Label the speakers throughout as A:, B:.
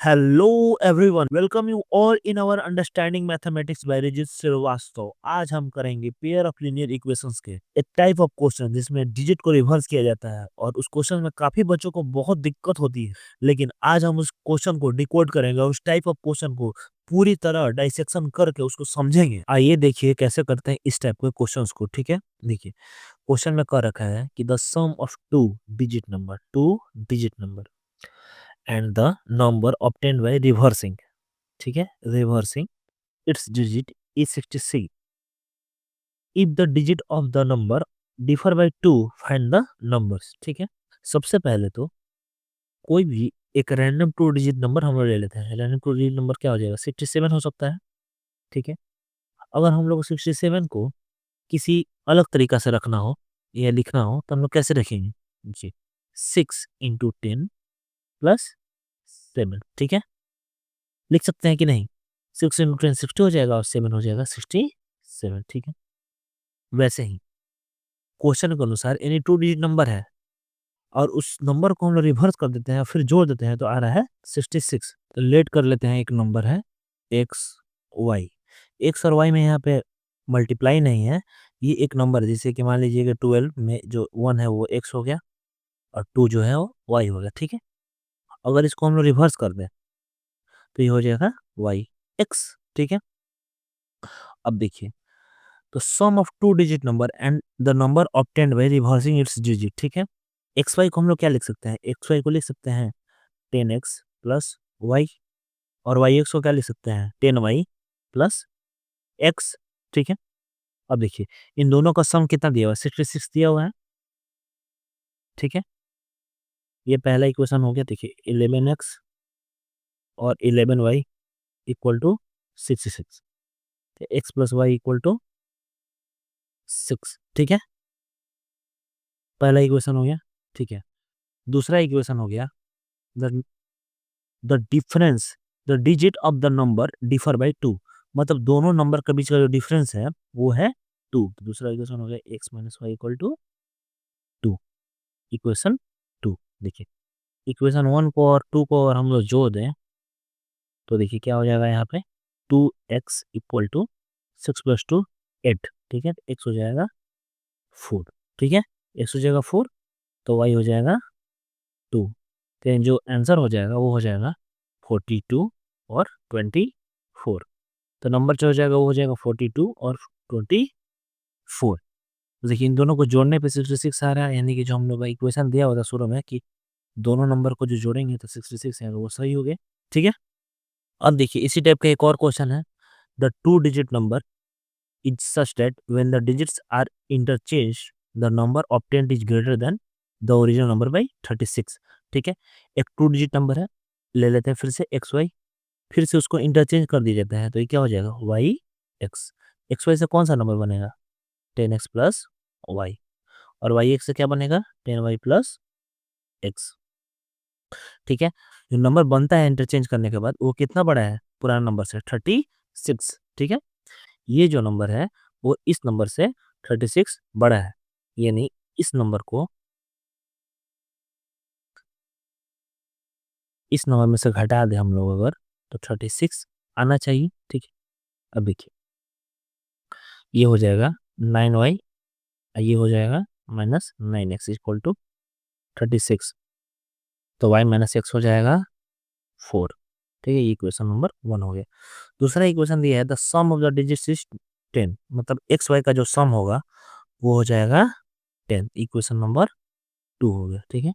A: Hello everyone, welcome you all in our understanding mathematics by Rajit Srivastava. आज हम करेंगे pair of linear equations के एक टाइप ऑफ क्वेश्चन जिसमें डिजिट को रिवर्स किया जाता है और उस क्वेश्चन में काफी बच्चों को बहुत दिक्कत होती है। लेकिन आज हम उस क्वेश्चन को डिकोड करेंगे और उस टाइप ऑफ क्वेश्चन को पूरी तरह डाइसेक्शन करके उसको समझेंगे। आइए देखिए कैसे करते हैं इस टाइप के क्वेश्चंस को। ठीक है, देखिए क्वेश्चन में कह रखा है कि the sum of two digit number and the number obtained by reversing, ठीक है, reversing its digit is 66 if the digit of the number differ by 2 find the numbers। ठीक है, सबसे पहले तो कोई भी एक रैंडम टू डिजिट नंबर हम लोग ले लेते हैं। रैंडम टू डिजिट नंबर क्या हो जाएगा, 67 हो सकता है। ठीक है, अगर हम लोग 67 को किसी अलग तरीका से रखना हो या लिखना हो तो हम लोग कैसे रखेंगे जी, 6 × 10 + 7। ठीक है, लिख सकते हैं कि नहीं। 6 × 10 60 हो जाएगा और 7 हो जाएगा 67। ठीक है, वैसे ही क्वेश्चन के अनुसार एनी टू डिजिट नंबर है और उस नंबर को हम लोग रिवर्स कर देते हैं और फिर जोड़ देते हैं तो आ रहा है 66। तो लेट कर लेते हैं, एक नंबर है एक्स वाई। एक्स और वाई में यहाँ पे मल्टीप्लाई नहीं है, ये एक नंबर है। जैसे कि मान लीजिए कि 12 में जो 1 है वो एक्स हो गया और 2 जो है वो वाई हो गया। ठीक है, अगर इसको हम लोग रिवर्स कर दें तो ये हो जाएगा वाई एक्स। ठीक है, अब देखिए तो sum of two digit number and the number obtained by reversing its digit. ठीक है, एक्स वाई को हम लोग क्या लिख सकते हैं, एक्स वाई को लिख सकते हैं 10x प्लस वाई, और वाई एक्स को क्या लिख सकते हैं 10y प्लस एक्स। ठीक है, अब देखिए इन दोनों का सम कितना दिया हुआ है, 66 दिया हुआ है। ठीक है, ये पहला इक्वेशन हो गया। देखिए 11x और 11y equal to 66, x plus y equal to 6। ठीक है, पहला इक्वेशन हो गया। ठीक है, दूसरा इक्वेशन हो गया the the difference the digit of the number differ by 2, मतलब दोनों नंबर के बीच का जो डिफरेंस है वो है 2। दूसरा इक्वेशन हो गया x minus y equal to 2, equation 2। देखिए इक्वेशन 1 को और 2 को और हम लोग जोड़ दें तो देखिए क्या हो जाएगा यहाँ पे 2x इक्वल टू 6 + 2 8। ठीक है, एक्स हो जाएगा 4। ठीक है, एक्स हो जाएगा 4 तो वाई हो जाएगा 2। तो जो आंसर हो जाएगा वो हो जाएगा 42 और 24। तो नंबर जो हो जाएगा वो हो जाएगा 42 और 24। तो देखिए इन दोनों को जोड़ने पे 66 आ रहा है, यानी कि जो हम लोग का इक्वेशन दिया हुआ था शुरू में कि दोनों नंबर को जो जोड़ेंगे तो 66 आएगा, वो सही हो गया। ठीक है, अब देखिए इसी टाइप का एक और क्वेश्चन है। The two digit number is such that when the digits are interchange the number obtained is greater than the original number by 36। ठीक है, एक टू डिजिट नंबर है, ले लेते हैं फिर से एक्स वाई, फिर से उसको इंटरचेंज कर दिया जाता है तो ये क्या हो जाएगा वाई एक्स। एक्स वाई से कौन सा नंबर बनेगा 10x प्लस वाई, और वाई एक्स से क्या बनेगा 10y प्लस एक्स। ठीक है, जो नंबर बनता है इंटरचेंज करने के बाद वो कितना बड़ा है पुराना नंबर से 36। ठीक है, ये जो नंबर है वो इस नंबर से 36 बड़ा है, यानी इस नंबर को इस नंबर में से घटा दे हम लोग अगर तो 36 आना चाहिए। ठीक है, अब देखिए ये हो जाएगा 9y, ये हो जाएगा -9x इक्वल टू 36, तो y माइनस एक्स हो जाएगा 4। ठीक है, ये इक्वेशन नंबर 1 हो गया। दूसरा इक्वेशन दिया है the sum of the digits is 10, मतलब एक्स वाई का जो सम होगा वो हो जाएगा 10, इक्वेशन नंबर 2 हो गया। ठीक है,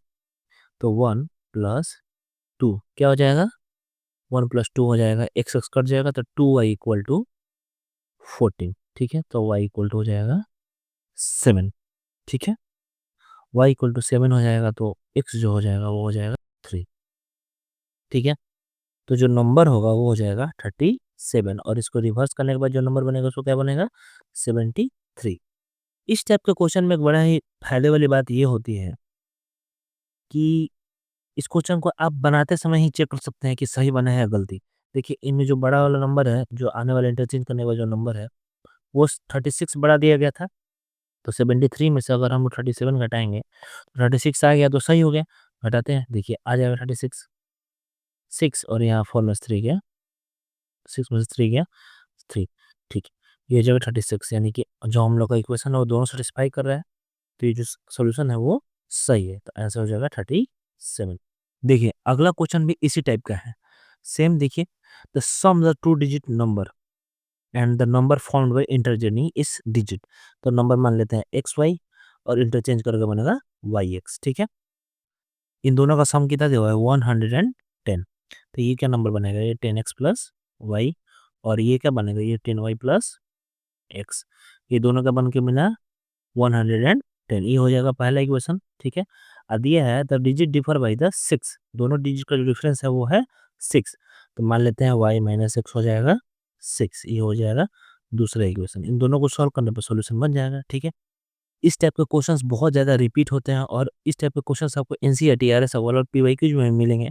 A: तो 1 + 2 क्या हो जाएगा 1 + 2 हो जाएगा, एक्स एक्स कट जाएगा तो 2y इक्वल टू 14। ठीक है, तो y इक्वल टू हो जाएगा 7। ठीक है, y इक्वल टू 7 हो जाएगा तो x जो हो जाएगा वो हो जाएगा 3। ठीक है, तो जो नंबर होगा वो हो जाएगा 37 और इसको रिवर्स करने के बाद जो नंबर बनेगा उसको क्या बनेगा 73। इस टाइप के क्वेश्चन में एक बड़ा ही फायदे वाली बात ये होती है कि इस क्वेश्चन को आप बनाते समय ही चेक कर सकते हैं कि सही बना है या गलती। देखिए इनमें जो बड़ा वाला नंबर है, जो आने वाले इंटरचेंज करने वाला जो नंबर है वो 36 बड़ा दिया गया था, तो 73 में से अगर हम 37 घटाएंगे तो 36 आ गया तो सही हो गया। घटाते हैं, देखिए आ जाएगा 36, 6 और यहाँ 4 में से 3 गया, 6 में से 3 गया 3, ठीक है। ये हो जाएगा 36, यानी कि जो हम लोग का इक्वेशन है वो दोनों सेटिस्फाई कर रहा है, तो ये जो सॉल्यूशन है वो सही है, तो आंसर हो जाएगा 37। देखिए अगला क्वेश्चन भी इसी टाइप का है, सेम देखिए, the sum the two digit number and the number found by interchanging इस डिजिट, तो नंबर मान लेते हैं एक्स वाई और इंटरचेंज करके बनेगा वाई एक्स, ठीक है। इन दोनों का सम कितना दिया हुआ है 110, तो ये क्या नंबर बनेगा, ये 10x प्लस वाई, और ये क्या बनेगा, ये 10y प्लस एक्स, ये दोनों का बन के मिला 110, ये हो जाएगा पहला इक्वेशन, ठीक है। अब ये है the digit differ by the 6, दोनों डिजिट का जो डिफरेंस है वो है 6, तो मान लेते हैं y माइनस एक्स हो जाएगा 6, ये हो जाएगा दूसरा इक्वेशन। इन दोनों को सॉल्व करने पर सॉल्यूशन बन जाएगा, ठीक है। इस टाइप के क्वेश्चंस बहुत ज़्यादा रिपीट होते हैं और इस टाइप के क्वेश्चंस आपको एनसीईआरटी, आरएस सवाल और पीवाईक्यू में मिलेंगे,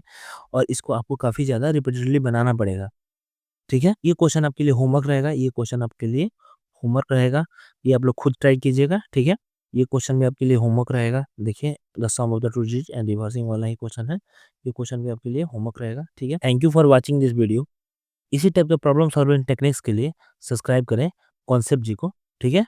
A: और इसको आपको काफ़ी ज़्यादा रिपीटेडली बनाना पड़ेगा, ठीक है। ये क्वेश्चन आपके लिए होमवर्क रहेगा, ये क्वेश्चन आपके लिए होमवर्क रहेगा, ये आप लोग खुद ट्राई कीजिएगा, ठीक है। ये क्वेश्चन भी आपके लिए होमवर्क रहेगा, देखिए the sum of the two digit and reversing वाला ही क्वेश्चन है, ये क्वेश्चन भी आपके लिए होमवर्क रहेगा, ठीक है। Thank you for watching this video. इसी टाइप के प्रॉब्लम सॉल्विंग टेक्निक्स के लिए सब्सक्राइब करें कॉन्सेप्ट जी को, ठीक है।